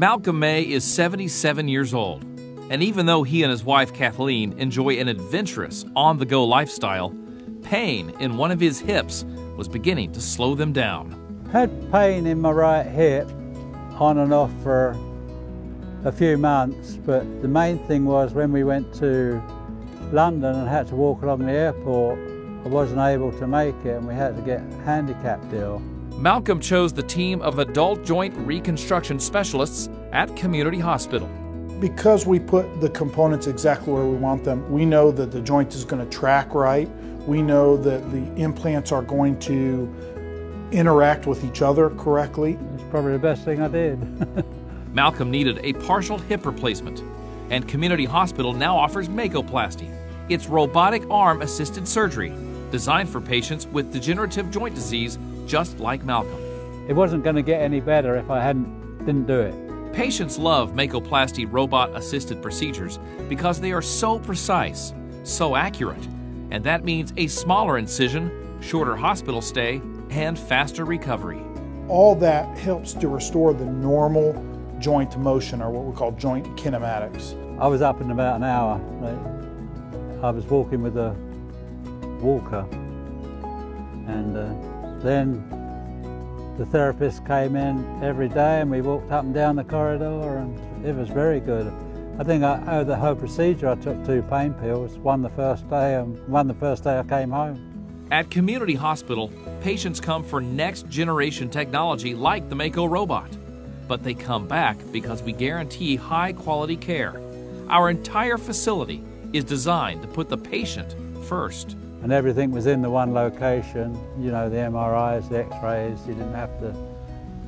Malcolm May is 77 years old, and even though he and his wife Kathleen enjoy an adventurous, on-the-go lifestyle, pain in one of his hips was beginning to slow them down. I had pain in my right hip on and off for a few months, but the main thing was when we went to London and had to walk along the airport, I wasn't able to make it and we had to get handicapped deal. Malcolm chose the team of adult joint reconstruction specialists at Community Hospital. Because we put the components exactly where we want them, we know that the joint is going to track right. We know that the implants are going to interact with each other correctly. It's probably the best thing I did. Malcolm needed a partial hip replacement, and Community Hospital now offers Makoplasty. It's robotic arm-assisted surgery designed for patients with degenerative joint disease just like Malcolm. It wasn't going to get any better if I didn't do it. Patients love Makoplasty robot-assisted procedures because they are so precise, so accurate, and that means a smaller incision, shorter hospital stay, and faster recovery. All that helps to restore the normal joint motion, or what we call joint kinematics. I was up in about an hour. I was walking with a walker, and then the therapist came in every day and we walked up and down the corridor, and it was very good. I think over the whole procedure I took 2 pain pills, one the first day and one the first day I came home. At Community Hospital, patients come for next-generation technology like the Mako robot. But they come back because we guarantee high-quality care. Our entire facility is designed to put the patient first. And everything was in the one location, you know, the MRIs, the X-rays. You didn't have to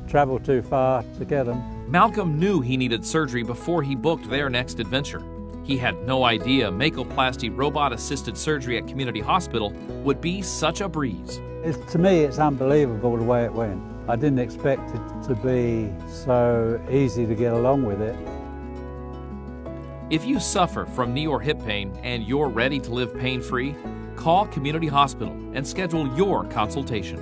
travel too far to get them. Malcolm knew he needed surgery before he booked their next adventure. He had no idea Makoplasty robot-assisted surgery at Community Hospital would be such a breeze. To me, it's unbelievable the way it went. I didn't expect it to be so easy to get along with it. If you suffer from knee or hip pain and you're ready to live pain-free, call Community Hospital and schedule your consultation.